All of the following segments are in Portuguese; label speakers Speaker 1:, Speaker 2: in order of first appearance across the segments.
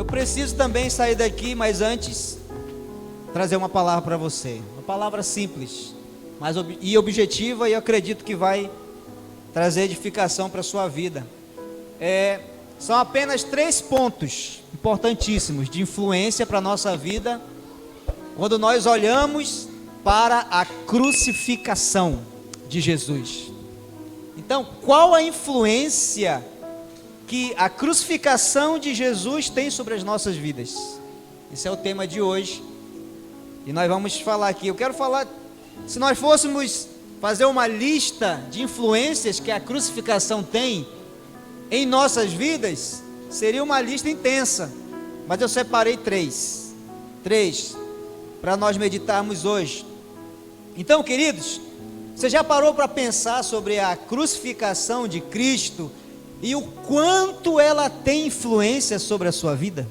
Speaker 1: Eu preciso também sair daqui, mas antes, trazer uma palavra para você. Uma palavra simples, mas objetiva, e eu acredito que vai trazer edificação para a sua vida. São apenas 3 pontos importantíssimos de influência para a nossa vida, quando nós olhamos para a crucificação de Jesus. Então, qual a influência que a crucificação de Jesus tem sobre as nossas vidas? Esse é o tema de hoje, e nós vamos falar aqui. Eu quero falar, se nós fôssemos fazer uma lista de influências que a crucificação tem em nossas vidas, seria uma lista intensa, mas eu separei 3 para nós meditarmos hoje. Então, queridos, você já parou para pensar sobre a crucificação de Cristo e o quanto ela tem influência sobre a sua vida?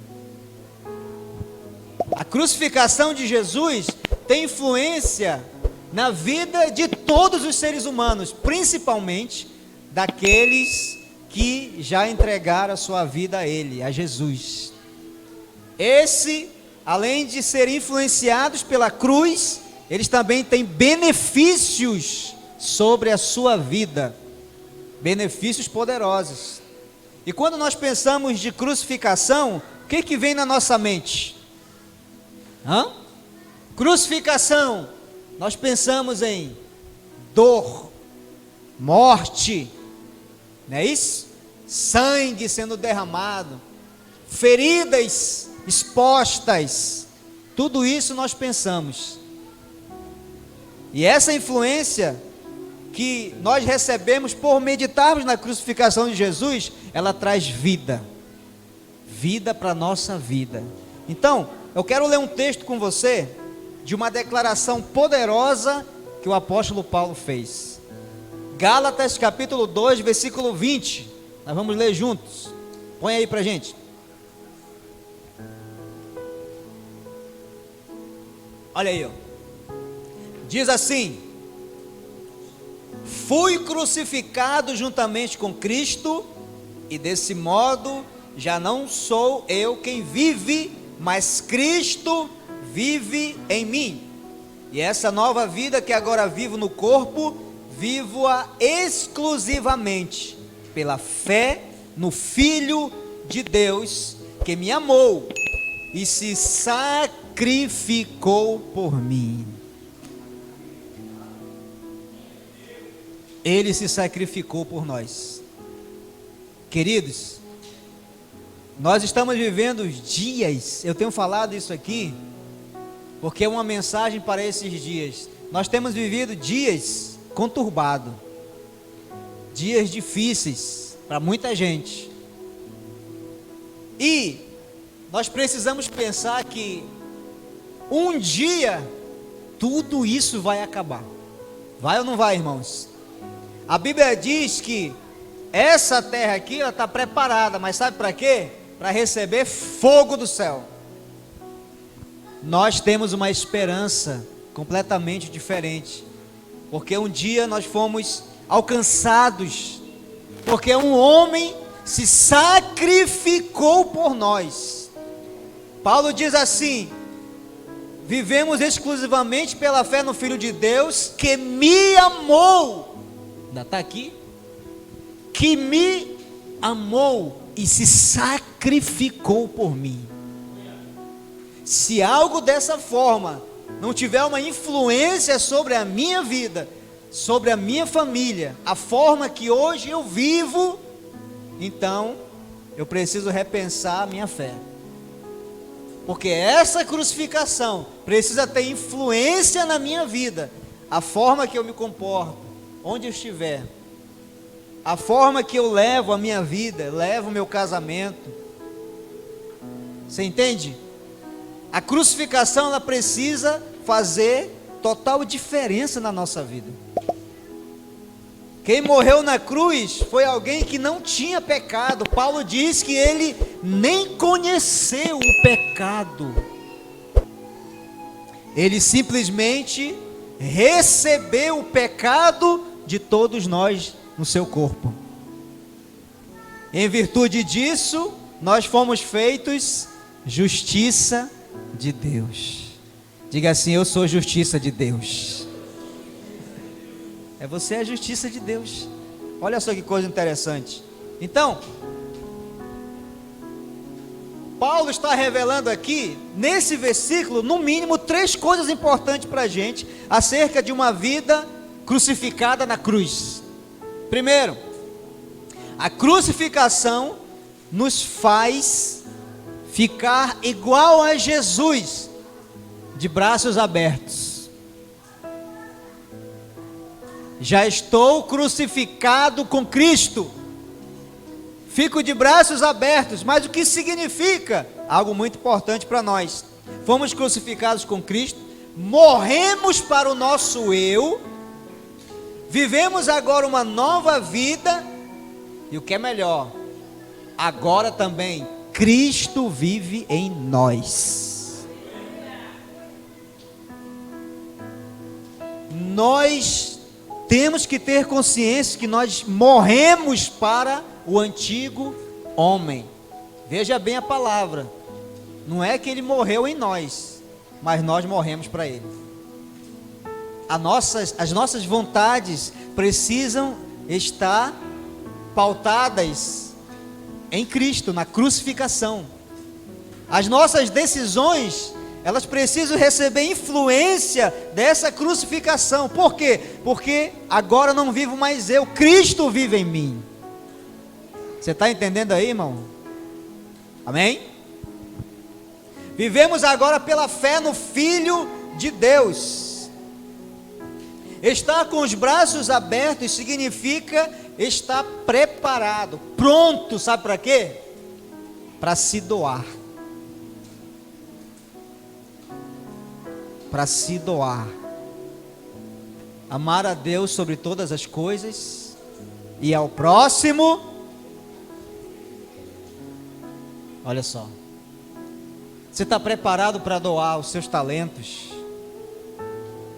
Speaker 1: A crucificação de Jesus tem influência na vida de todos os seres humanos, principalmente daqueles que já entregaram a sua vida a Ele, a Jesus. Além de serem influenciados pela cruz, eles também têm benefícios sobre a sua vida, benefícios poderosos. E quando nós pensamos de crucificação, o que vem na nossa mente? Crucificação, nós pensamos em dor, morte, não é isso? Sangue sendo derramado, feridas expostas, tudo isso nós pensamos. E essa influência que nós recebemos por meditarmos na crucificação de Jesus, ela traz vida para a nossa vida. Então, eu quero ler um texto com você, de uma declaração poderosa que o apóstolo Paulo fez. Gálatas capítulo 2, versículo 20, nós vamos ler juntos. Põe aí pra gente. Olha aí, ó. Diz assim: fui crucificado juntamente com Cristo, e desse modo já não sou eu quem vive, mas Cristo vive em mim. E essa nova vida que agora vivo no corpo, vivo-a exclusivamente pela fé no Filho de Deus, que me amou e se sacrificou por mim. Ele se sacrificou por nós. Queridos, nós estamos vivendo dias, eu tenho falado isso aqui, porque é uma mensagem para esses dias. Nós temos vivido dias conturbados, dias difíceis para muita gente, e nós precisamos pensar que um dia tudo isso vai acabar. Vai ou não vai, irmãos? A Bíblia diz que essa terra aqui está preparada, mas sabe para quê? Para receber fogo do céu. Nós temos uma esperança completamente diferente, porque um dia nós fomos alcançados, porque um homem se sacrificou por nós. Paulo diz assim: vivemos exclusivamente pela fé no Filho de Deus, que me amou. Ainda está aqui? Que me amou e se sacrificou por mim. Se algo dessa forma não tiver uma influência sobre a minha vida, sobre a minha família, a forma que hoje eu vivo, então eu preciso repensar a minha fé, porque essa crucificação precisa ter influência na minha vida, a forma que eu me comporto, onde eu estiver, a forma que eu levo a minha vida, levo o meu casamento. Você entende? A crucificação, ela precisa fazer total diferença na nossa vida. Quem morreu na cruz foi alguém que não tinha pecado. Paulo diz que ele nem conheceu o pecado. Ele simplesmente recebeu o pecado de todos nós no seu corpo. Em virtude disso, nós fomos feitos justiça de Deus. Diga assim: eu sou justiça de Deus. Você é a justiça de Deus. Olha só que coisa interessante. Então, Paulo está revelando aqui, nesse versículo, no mínimo 3 coisas importantes para a gente, acerca de uma vida crucificada na cruz. Primeiro, a crucificação nos faz ficar igual a Jesus, de braços abertos. Já estou crucificado com Cristo, fico de braços abertos. Mas o que significa? Algo muito importante para nós. Fomos crucificados com Cristo, morremos para o nosso eu, vivemos agora uma nova vida, e o que é melhor, agora também Cristo vive em nós. Nós temos que ter consciência que nós morremos para o antigo homem. Veja bem a palavra. Não é que ele morreu em nós, mas nós morremos para ele. As nossas vontades precisam estar pautadas em Cristo, na crucificação. As nossas decisões, elas precisam receber influência dessa crucificação. Por quê? Porque agora não vivo mais eu, Cristo vive em mim. Você está entendendo aí, irmão? Amém? Vivemos agora pela fé no Filho de Deus. Estar com os braços abertos significa estar preparado, pronto, sabe para quê? Para se doar. Para se doar. Amar a Deus sobre todas as coisas e ao próximo. Olha só. Você está preparado para doar os seus talentos,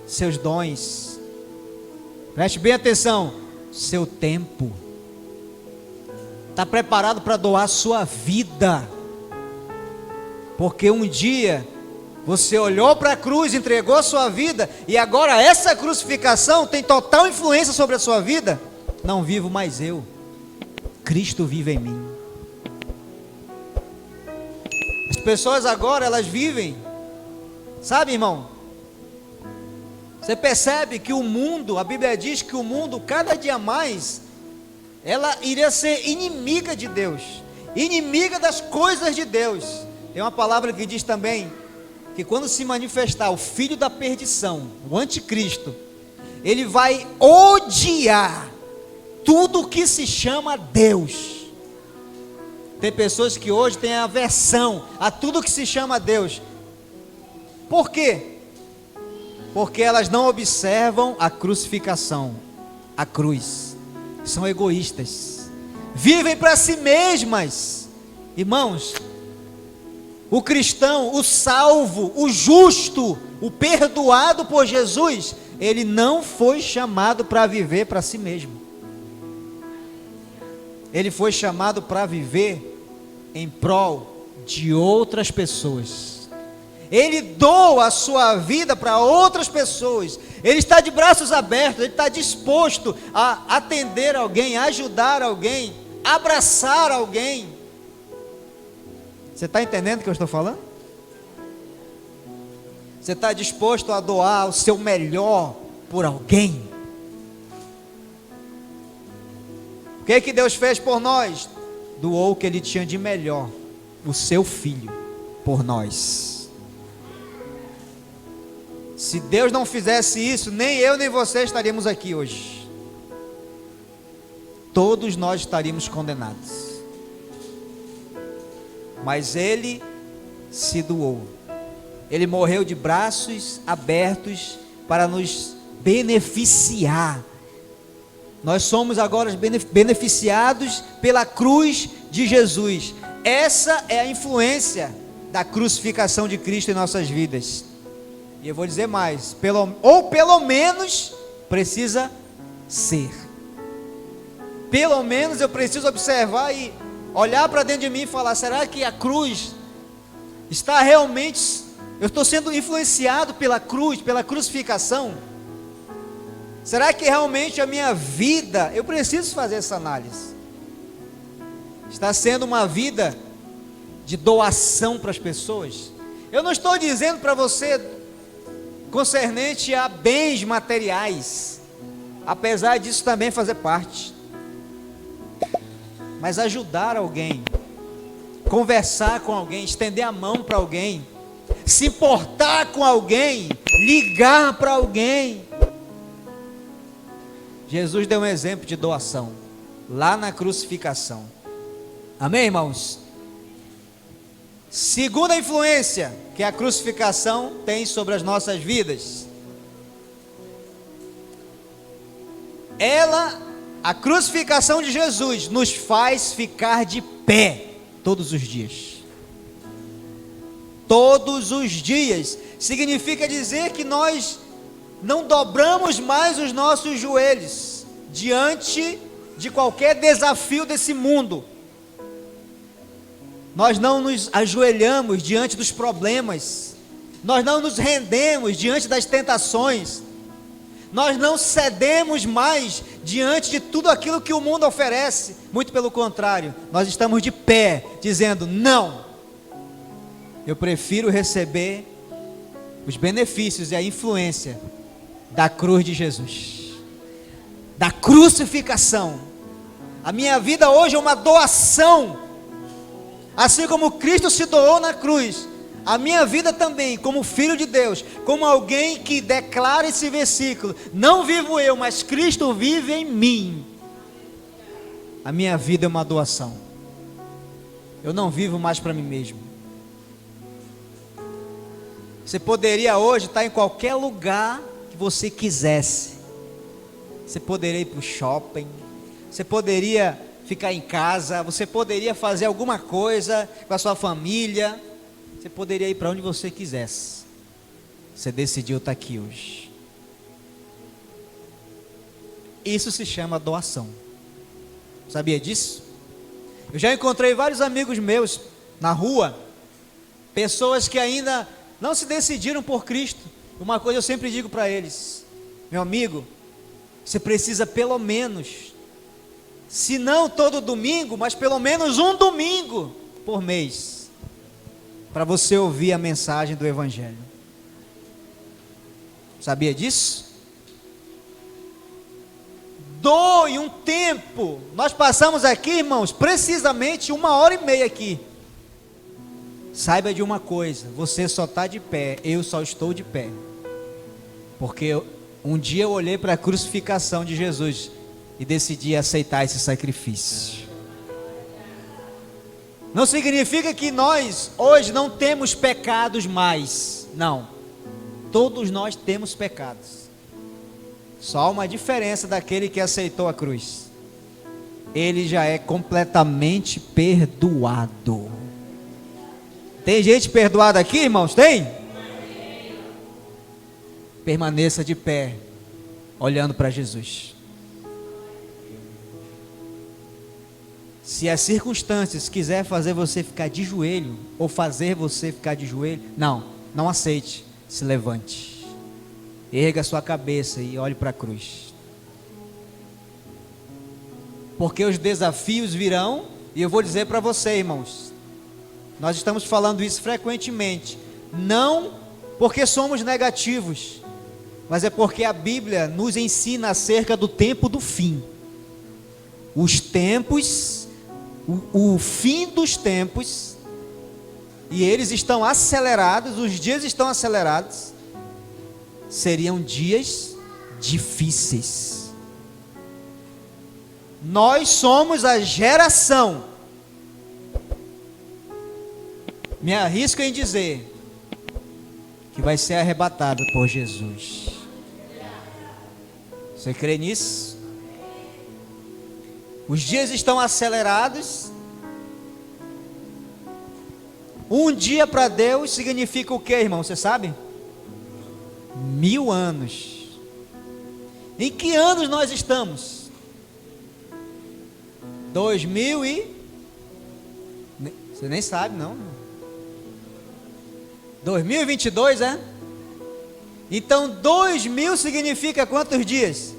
Speaker 1: seus dons? Preste bem atenção. Seu tempo. Está preparado para doar sua vida? Porque um dia você olhou para a cruz, entregou a sua vida, e agora essa crucificação tem total influência sobre a sua vida. Não vivo mais eu, Cristo vive em mim. As pessoas agora, elas vivem, sabe, irmão? Você percebe que o mundo, a Bíblia diz que o mundo, cada dia mais, ela iria ser inimiga de Deus, inimiga das coisas de Deus. Tem uma palavra que diz também, que quando se manifestar o filho da perdição, o anticristo, ele vai odiar tudo que se chama Deus. Tem pessoas que hoje têm aversão a tudo que se chama Deus. Por quê? Porque elas não observam a crucificação, a cruz. São egoístas, vivem para si mesmas. Irmãos, o cristão, o salvo, o justo, o perdoado por Jesus, ele não foi chamado para viver para si mesmo. Ele foi chamado para viver em prol de outras pessoas. Ele doa a sua vida para outras pessoas. Ele está de braços abertos, ele está disposto a atender alguém, a ajudar alguém, abraçar alguém. Você está entendendo o que eu estou falando? Você está disposto a doar o seu melhor por alguém? O que é que Deus fez por nós? Doou o que Ele tinha de melhor, o seu Filho, por nós. Se Deus não fizesse isso, nem eu nem você estaríamos aqui hoje. Todos nós estaríamos condenados. Mas Ele se doou. Ele morreu de braços abertos para nos beneficiar. Nós somos agora beneficiados pela cruz de Jesus. Essa é a influência da crucificação de Cristo em nossas vidas. E eu vou dizer mais, pelo menos precisa ser. Pelo menos eu preciso observar e olhar para dentro de mim e falar: será que a cruz Está realmente, eu estou sendo influenciado pela cruz, pela crucificação? Será que realmente a minha vida, eu preciso fazer essa análise, está sendo uma vida de doação para as pessoas? Eu não estou dizendo para você concernente a bens materiais, apesar disso também fazer parte, mas ajudar alguém, conversar com alguém, estender a mão para alguém, se importar com alguém, ligar para alguém. Jesus deu um exemplo de doação lá na crucificação. Amém, irmãos? Segunda influência que a crucificação tem sobre as nossas vidas. A crucificação de Jesus nos faz ficar de pé todos os dias. Todos os dias. Significa dizer que nós não dobramos mais os nossos joelhos diante de qualquer desafio desse mundo. Nós não nos ajoelhamos diante dos problemas, nós não nos rendemos diante das tentações, nós não cedemos mais diante de tudo aquilo que o mundo oferece. Muito pelo contrário, nós estamos de pé, dizendo: não, eu prefiro receber os benefícios e a influência da cruz de Jesus, da crucificação. A minha vida hoje é uma doação. Assim como Cristo se doou na cruz, a minha vida também, como filho de Deus, como alguém que declara esse versículo: não vivo eu, mas Cristo vive em mim. A minha vida é uma doação. Eu não vivo mais para mim mesmo. Você poderia hoje estar em qualquer lugar que você quisesse. Você poderia ir para o shopping, você poderia ficar em casa, você poderia fazer alguma coisa com a sua família, você poderia ir para onde você quisesse. Você decidiu estar aqui hoje. Isso se chama doação. Sabia disso? Eu já encontrei vários amigos meus na rua, pessoas que ainda não se decidiram por Cristo. Uma coisa eu sempre digo para eles: meu amigo, você precisa pelo menos, se não todo domingo, mas pelo menos um domingo por mês, para você ouvir a mensagem do Evangelho. Sabia disso? Doe um tempo. Nós passamos aqui, irmãos, precisamente 1h30 aqui. Saiba de uma coisa: você só está de pé, eu só estou de pé, porque um dia eu olhei para a crucificação de Jesus e decidi aceitar esse sacrifício. Não significa que nós hoje não temos pecados mais. Não, todos nós temos pecados. Só uma diferença daquele que aceitou a cruz: ele já é completamente perdoado. Tem gente perdoada aqui, irmãos? Tem? Permaneça de pé, olhando para Jesus. Se as circunstâncias quiser fazer você ficar de joelho, ou fazer você ficar de joelho, não aceite. Se levante, erga a sua cabeça e olhe para a cruz. Porque os desafios virão, e eu vou dizer para você, irmãos, nós estamos falando isso frequentemente, não porque somos negativos, mas é porque a Bíblia nos ensina acerca do tempo do fim. Os tempos, o fim dos tempos, e eles estão acelerados, os dias estão acelerados, seriam dias difíceis. Nós somos a geração, me arrisco em dizer, que vai ser arrebatada por Jesus. Você crê nisso? Os dias estão acelerados. Um dia para Deus significa o que, irmão? Você sabe? 1000 anos. Em que anos nós estamos? 2000 e... Você nem sabe, não? 2022, é? Então 2000 significa quantos dias?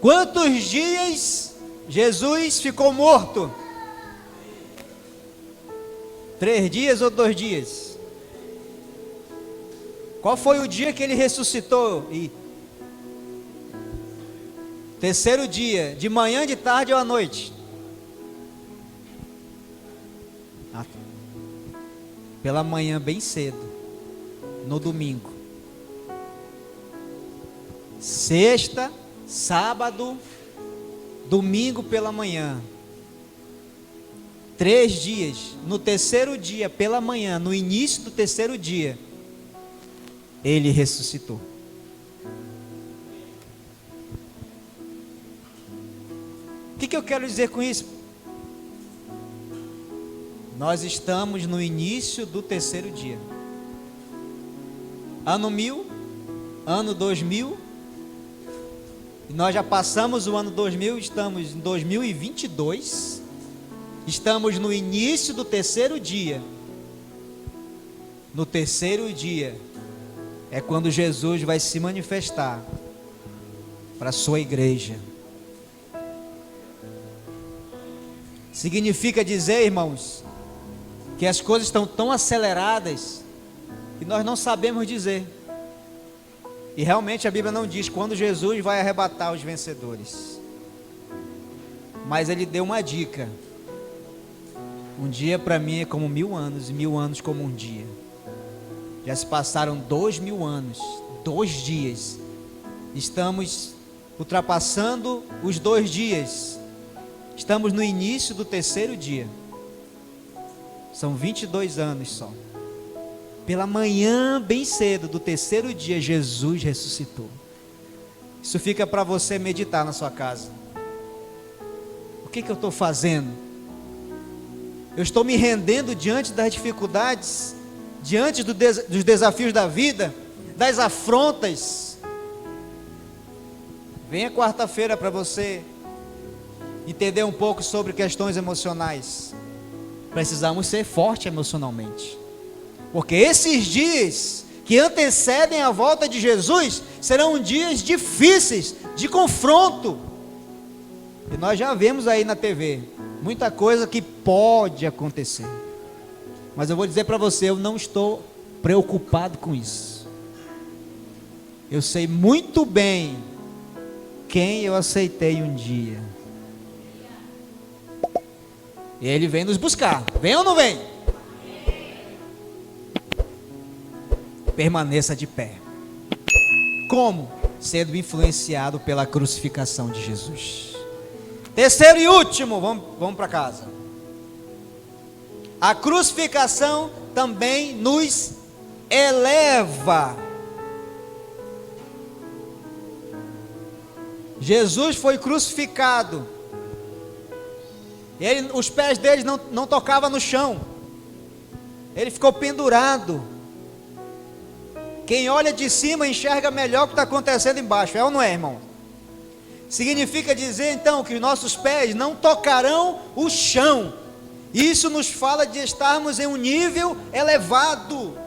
Speaker 1: Quantos dias Jesus ficou morto? 3 dias ou 2 dias? Qual foi o dia que ele ressuscitou? Terceiro dia, de manhã, de tarde ou à noite? Pela manhã, bem cedo, no domingo. Sexta, sábado, domingo pela manhã. 3 dias. No terceiro dia, pela manhã, no início do terceiro dia, ele ressuscitou. O que eu quero dizer com isso? Nós estamos no início do terceiro dia. Ano 1000, ano 2000, e nós já passamos o ano 2000, estamos em 2022, estamos no início do terceiro dia. No terceiro dia é quando Jesus vai se manifestar para a sua igreja. Significa dizer, irmãos, que as coisas estão tão aceleradas que nós não sabemos dizer. E realmente a Bíblia não diz quando Jesus vai arrebatar os vencedores. Mas ele deu uma dica. Um dia para mim é como 1000 anos, e 1000 anos como um dia. Já se passaram 2000 anos, 2 dias. Estamos ultrapassando os 2 dias. Estamos no início do terceiro dia. São 22 anos só. Pela manhã, bem cedo, do terceiro dia, Jesus ressuscitou. Isso fica para você meditar na sua casa. O que eu estou fazendo? Eu estou me rendendo diante das dificuldades, diante dos desafios da vida, das afrontas. Venha quarta-feira para você entender um pouco sobre questões emocionais. Precisamos ser fortes emocionalmente, porque esses dias que antecedem a volta de Jesus serão dias difíceis, de confronto. E nós já vemos aí na TV muita coisa que pode acontecer, mas eu vou dizer para você, eu não estou preocupado com isso. Eu sei muito bem quem eu aceitei um dia. E ele vem nos buscar. Vem ou não vem? Permaneça de pé. Como? Sendo influenciado pela crucificação de Jesus. Terceiro e último, vamos para casa. A crucificação também nos eleva. Jesus foi crucificado. Os pés dele não tocavam no chão. Ele ficou pendurado. Quem olha de cima enxerga melhor o que está acontecendo embaixo. É ou não é, irmão? Significa dizer então que os nossos pés não tocarão o chão. Isso nos fala de estarmos em um nível elevado,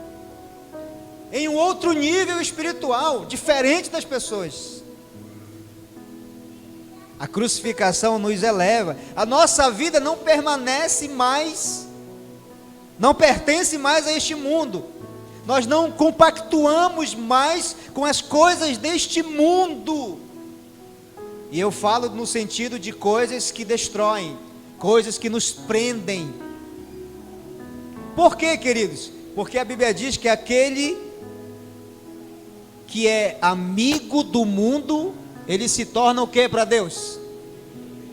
Speaker 1: em um outro nível espiritual, diferente das pessoas. A crucificação nos eleva. A nossa vida não permanece mais, não pertence mais a este mundo. Nós não compactuamos mais com as coisas deste mundo. E eu falo no sentido de coisas que destroem, coisas que nos prendem. Por quê, queridos? Porque a Bíblia diz que aquele que é amigo do mundo, ele se torna o que para Deus?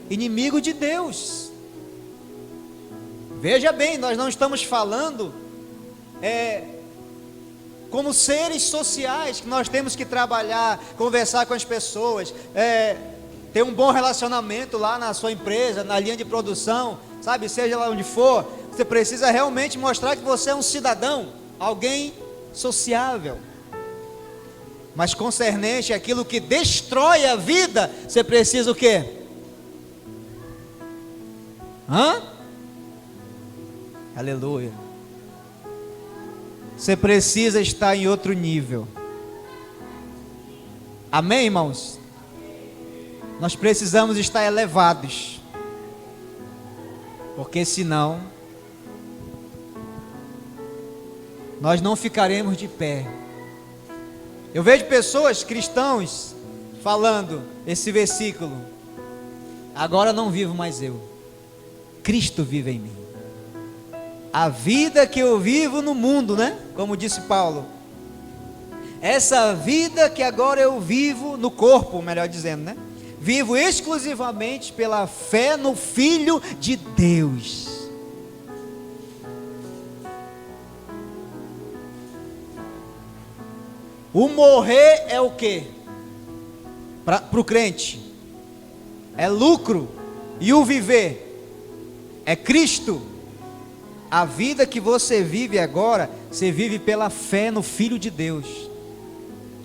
Speaker 1: Inimigo de Deus. Veja bem, nós não estamos falando como seres sociais, que nós temos que trabalhar, conversar com as pessoas, ter um bom relacionamento lá na sua empresa, na linha de produção, sabe, seja lá onde for. Você precisa realmente mostrar que você é um cidadão, alguém sociável. Mas concernente àquilo que destrói a vida, você precisa o quê? Hã? Aleluia. Você precisa estar em outro nível. Amém, irmãos? Nós precisamos estar elevados, porque senão nós não ficaremos de pé. Eu vejo pessoas, cristãos, falando esse versículo: agora não vivo mais eu, Cristo vive em mim. A vida que eu vivo no mundo, né? Como disse Paulo, essa vida que agora eu vivo no corpo, melhor dizendo, né? Vivo exclusivamente pela fé no Filho de Deus. O morrer é o quê? Para o crente é lucro, e o viver é Cristo. A vida que você vive agora, você vive pela fé no Filho de Deus.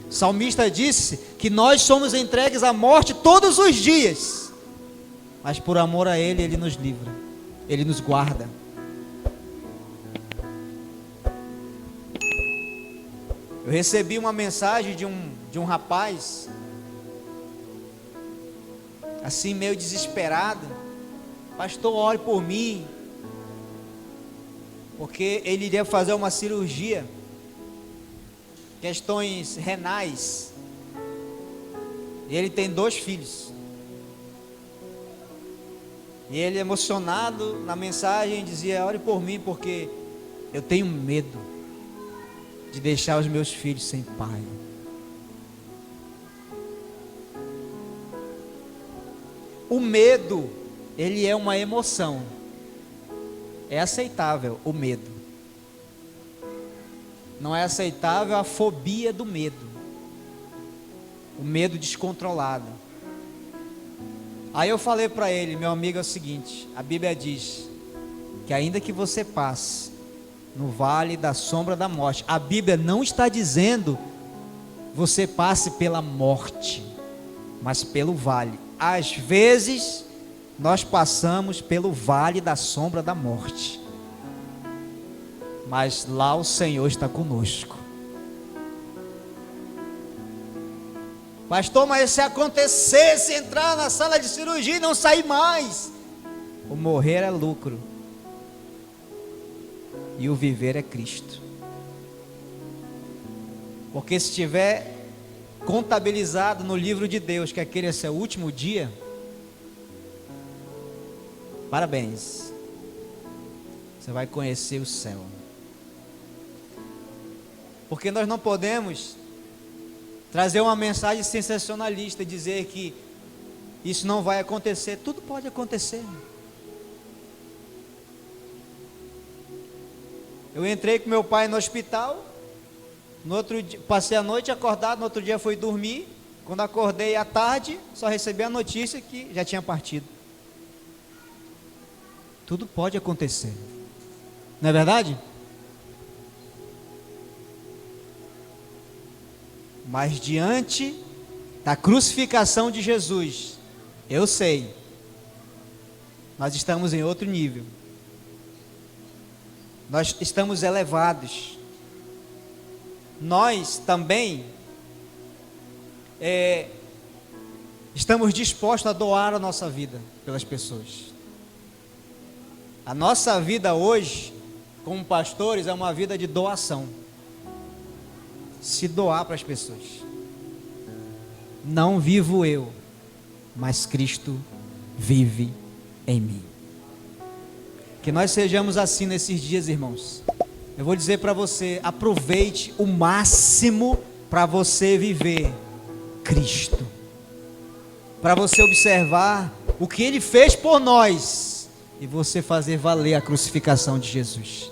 Speaker 1: O salmista disse que nós somos entregues à morte todos os dias, mas por amor a Ele, Ele nos livra, Ele nos guarda. Eu recebi uma mensagem de um rapaz, assim meio desesperado: pastor, ore por mim, porque ele iria fazer uma cirurgia, questões renais, e ele tem 2 filhos, e ele, emocionado na mensagem, dizia: ore por mim, porque eu tenho medo de deixar os meus filhos sem pai. O medo, ele é uma emoção, é aceitável o medo, não é aceitável a fobia do medo, o medo descontrolado. Aí eu falei para ele: meu amigo, é o seguinte, a Bíblia diz que ainda que você passe no vale da sombra da morte, a Bíblia não está dizendo você passe pela morte, mas pelo vale. Às vezes nós passamos pelo vale da sombra da morte, mas lá o Senhor está conosco. Pastor, mas se acontecesse entrar na sala de cirurgia e não sair mais, o morrer é lucro e o viver é Cristo. Porque se tiver contabilizado no livro de Deus que aquele é seu último dia, parabéns, você vai conhecer o céu. Porque nós não podemos trazer uma mensagem sensacionalista e dizer que isso não vai acontecer. Tudo pode acontecer. Eu entrei com meu pai no hospital, no outro dia, passei a noite acordado, no outro dia fui dormir. Quando acordei à tarde, só recebi a notícia que já tinha partido. Tudo pode acontecer, não é verdade? Mas diante da crucificação de Jesus, eu sei, nós estamos em outro nível, nós estamos elevados, nós também estamos dispostos a doar a nossa vida pelas pessoas. A nossa vida hoje, como pastores, é uma vida de doação. Se doar para as pessoas. Não vivo eu, mas Cristo vive em mim. Que nós sejamos assim nesses dias, irmãos. Eu vou dizer para você: aproveite o máximo para você viver Cristo, para você observar o que Ele fez por nós e você fazer valer a crucificação de Jesus.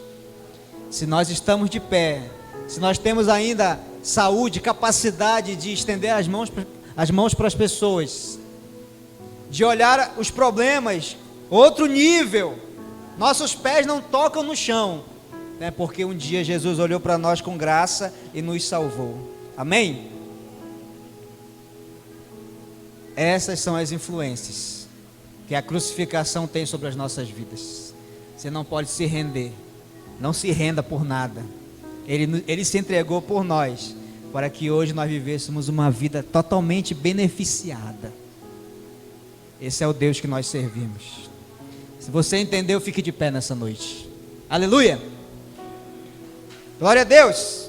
Speaker 1: Se nós estamos de pé, se nós temos ainda saúde, capacidade de estender as mãos para as pessoas, de olhar os problemas, outro nível, nossos pés não tocam no chão, né? Porque um dia Jesus olhou para nós com graça e nos salvou. Amém? Essas são as influências que a crucificação tem sobre as nossas vidas. Você não pode se render, não se renda por nada. Ele se entregou por nós, para que hoje nós vivêssemos uma vida totalmente beneficiada. Esse é o Deus que nós servimos. Se você entendeu, fique de pé nessa noite. Aleluia! Glória a Deus!